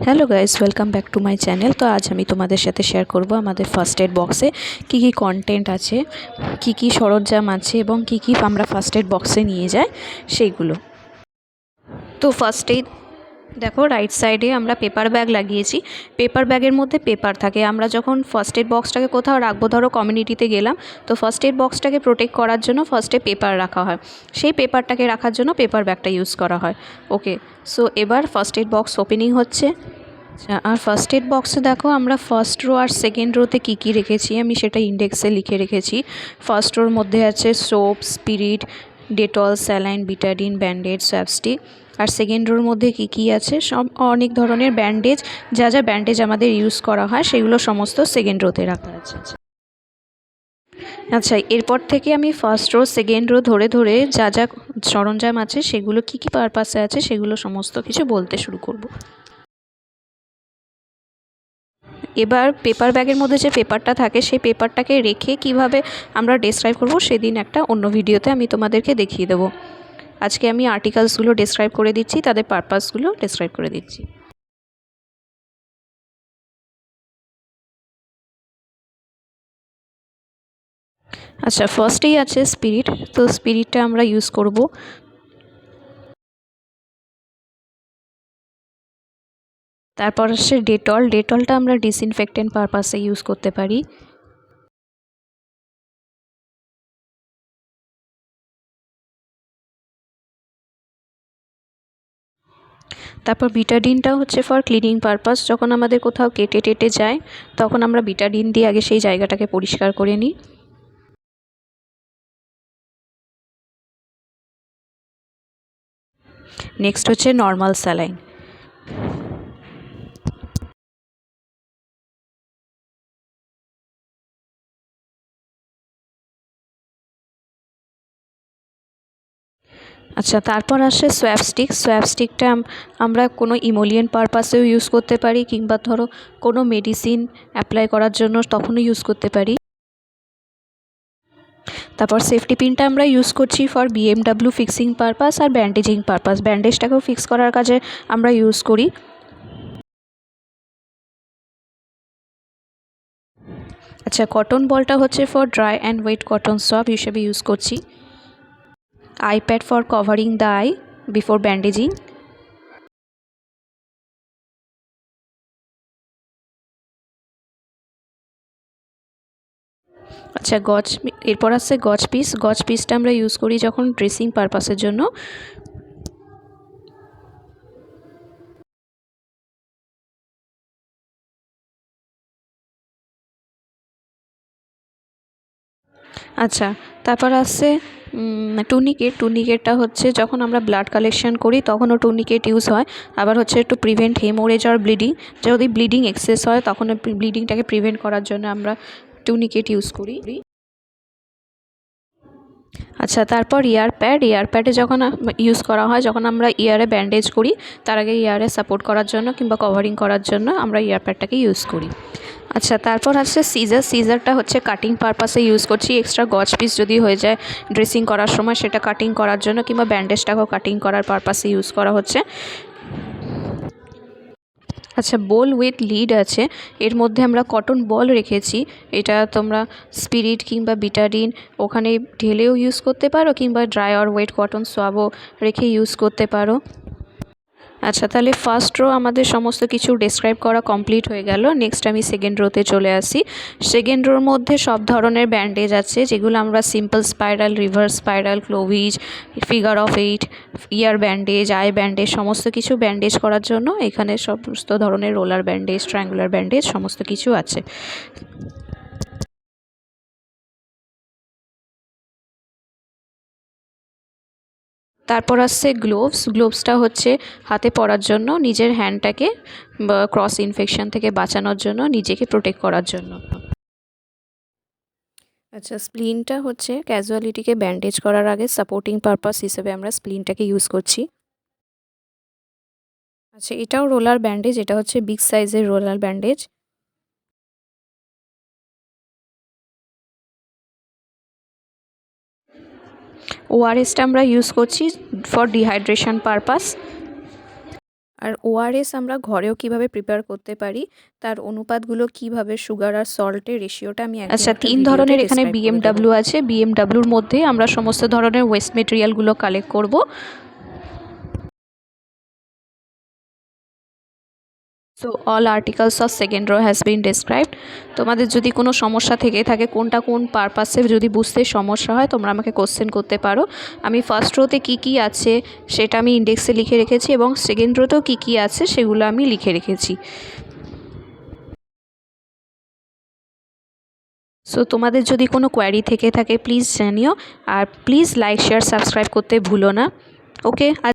Hello guys, welcome back to my channel. তো আজ আমি তোমাদের সাথে শেয়ার করব আমাদের ফার্স্ট এড বক্সে কী কী কন্টেন্ট আছে, কী কী সরঞ্জাম আছে এবং কী কী আমরা ফার্স্ট এড বক্সে নিয়ে যাই সেইগুলো। তো ফার্স্টেই দেখো, রাইট সাইডে আমরা পেপার ব্যাগ লাগিয়েছি। পেপার ব্যাগের মধ্যে পেপার থাকে। আমরা যখন ফার্স্ট এড বক্সটাকে কোথাও রাখবো, ধরো কমিউনিটিতে গেলাম, তো ফার্স্ট এড বক্সটাকে প্রোটেক্ট করার জন্য ফার্স্টে পেপার রাখা হয়। সেই পেপারটাকে রাখার জন্য পেপার ব্যাগটা ইউজ করা হয়। ওকে, সো এবার ফার্স্ট এড বক্স ওপেনিং হচ্ছে। আর ফার্স্ট এড বক্সে দেখো, আমরা ফার্স্ট রো আর সেকেন্ড রোতে কী কী রেখেছি আমি সেটা ইন্ডেক্সে লিখে রেখেছি। ফার্স্ট রোর মধ্যে আছে soap, spirit, Dettol, saline, Betadine, bandage, স্যাপস্টিক। আর সেকেন্ড রোর মধ্যে কী কী আছে, সব অনেক ধরনের ব্যান্ডেজ, যা যা ব্যান্ডেজ আমাদের ইউজ করা হয় সেগুলো সমস্ত সেকেন্ড রোতে রাখা আছে। আচ্ছা, এরপর থেকে আমি ফার্স্ট রো সেকেন্ড রো ধরে ধরে যা যা সরঞ্জাম আছে সেগুলো কী কী পারপাসে আছে সেগুলো সমস্ত কিছু বলতে শুরু করব। এবার পেপার ব্যাগের মধ্যে যে পেপারটা থাকে সেই পেপারটাকে রেখে কিভাবে আমরা ডেসক্রাইব করব সেদিন একটা অন্য ভিডিওতে আমি তোমাদেরকে দেখিয়ে দেবো। আজকে আমি আর্টিকেলসগুলো ডেসক্রাইব করে দিচ্ছি, তাদের পারপাসগুলো ডেসক্রাইব করে দিচ্ছি। আচ্ছা, ফার্স্টেই আছে স্পিরিট। তো স্পিরিটটা আমরা ইউজ করব। তারপর আসছে ডেটল। ডেটলটা আমরা ডিসইনফেক্টেন্ট পারপাসে ইউজ করতে পারি। তারপর বিটাডিনটা হচ্ছে ফর ক্লিনিং পারপাস। যখন আমাদের কোথাও কেটে টেটে যায় তখন আমরা বিটাডিন দিয়ে আগে সেই জায়গাটাকে পরিষ্কার করে নিই। নেক্সট হচ্ছে নর্মাল স্যালাইন। আচ্ছা, তারপর আসে সোয়াবস্টিক। সোয়াবস্টিকটা আমরা কোনো ইমোলিয়েন্ট পারপাসেও ইউজ করতে পারি, কিংবা ধরো কোনো মেডিসিন অ্যাপ্লাই করার জন্য তখনও ইউজ করতে পারি। তারপর সেফটি পিনটা আমরা ইউজ করছি ফর বিএমডাব্লিউ ফিক্সিং পারপাস আর ব্যান্ডেজিং পারপাস। ব্যান্ডেজটাকেও ফিক্স করার কাজে আমরা ইউজ করি। আচ্ছা, কটন বলটা হচ্ছে for dry and wet cotton swab হিসেবে ইউজ করছি। Eye pad for covering the eye before bandaging. আচ্ছা, এরপর আসছে গজ পিস। গজ পিসটা আমরা ইউজ করি যখন ড্রেসিং পারপাসের জন্য। আচ্ছা, তারপর আসছে টুনিকেট। টুনিকেটটা হচ্ছে যখন আমরা ব্লাড কালেকশন করি তখনও টুনিকেট ইউজ হয়। আবার হচ্ছে টু প্রিভেন্ট হেমোরেজ আর ব্লিডিং। যদি ব্লিডিং এক্সেস হয় তখন ব্লিডিংটাকে প্রিভেন্ট করার জন্য আমরা টুনিকেট ইউজ করি। আচ্ছা, তারপর ইয়ার প্যাড। ইয়ার প্যাডে যখন ইউজ করা হয় যখন আমরা ইয়ারে ব্যান্ডেজ করি, তার আগে ইয়ারে সাপোর্ট করার জন্য কিংবা কভারিং করার জন্য আমরা ইয়ার প্যাডটাকে ইউজ করি। আচ্ছা, তারপর আসছে সিজার। সিজারটা হচ্ছে কাটিং পারপাসে ইউজ করছি। এক্সট্রা গজ পিস যদি হয়ে যায় ড্রেসিং করার সময় সেটা কাটিং করার জন্য, কিংবা ব্যান্ডেজটাকেও কাটিং করার পারপাসে ইউজ করা হচ্ছে। আচ্ছা, বোল উইথ লিড আছে। এর মধ্যে আমরা কটন বল রেখেছি। এটা তোমরা স্পিরিট কিংবা বিটাডিন ওখানে ঢেলেও ইউজ করতে পারো, কিংবা ড্রাই আর ওয়েট কটন সোয়াবও রেখে ইউজ করতে পারো। আচ্ছা, তাহলে ফার্স্ট রো আমাদের সমস্ত কিছু ডেসক্রাইব করা কমপ্লিট হয়ে গেল। নেক্সট আমি সেকেন্ড রোতে চলে আসি। সেকেন্ড রোর মধ্যে সব ধরনের ব্যান্ডেজ আছে, যেগুলো আমরা সিম্পল স্পাইরাল, রিভার্স স্পাইরাল, ক্লোভিজ, figure of 8, ear bandage, eye bandage, সমস্ত কিছু ব্যান্ডেজ করার জন্য এখানে সমস্ত ধরনের রোলার ব্যান্ডেজ, ট্রায়াঙ্গুলার ব্যান্ডেজ সমস্ত কিছু আছে। তারপর আসছে গ্লোভস। গ্লোভসটা হচ্ছে হাতে পরার জন্য, নিজের হ্যান্ডটাকে ক্রস ইনফেকশন থেকে বাঁচানোর জন্য, নিজেকে প্রোটেক্ট করার জন্য। আচ্ছা, স্প্লিনটা হচ্ছে ক্যাজুয়ালিটিকে ব্যান্ডেজ করার আগে সাপোর্টিং পারপাস হিসেবে আমরা স্প্লিনটাকে ইউজ করছি। আচ্ছা, এটাও রোলার ব্যান্ডেজ। এটা হচ্ছে বিগ সাইজের রোলার ব্যান্ডেজ। ওআরএসটা আমরা ইউজ করছি ফর ডিহাইড্রেশন পারপাস। আর ওআরএস আমরা ঘরেও কিভাবে প্রিপেয়ার করতে পারি, তার অনুপাতগুলো কিভাবে, সুগার আর সল্টের রেশিওটা আমি একদম আচ্ছা, 3 ধরনের এখানে বিএমডাব্লিউ আছে। বিএমডাব্লিউর মধ্যে আমরা সমস্ত ধরনের ওয়েস্ট মেটেরিয়ালগুলো কালেক্ট করব। So all articles of second rho has been described. তোমাদের যদি কোনো সমস্যা থেকে থাকে, কোনটা কোন পারপাসে যদি বুঝতে সমস্যা হয়, তোমরা আমাকে কোশ্চেন করতে পারো। আমি ফার্স্ট রোতে কী কী আছে সেটা আমি ইন্ডেক্সে লিখে রেখেছি, এবং সেকেন্ড রোতেও কী কী আছে সেগুলো আমি লিখে রেখেছি। সো তোমাদের যদি কোনো কোয়ারি থেকে থাকে প্লিজ জানিও, আর প্লিজ লাইক শেয়ার সাবস্ক্রাইব করতে ভুলো না। ওকে।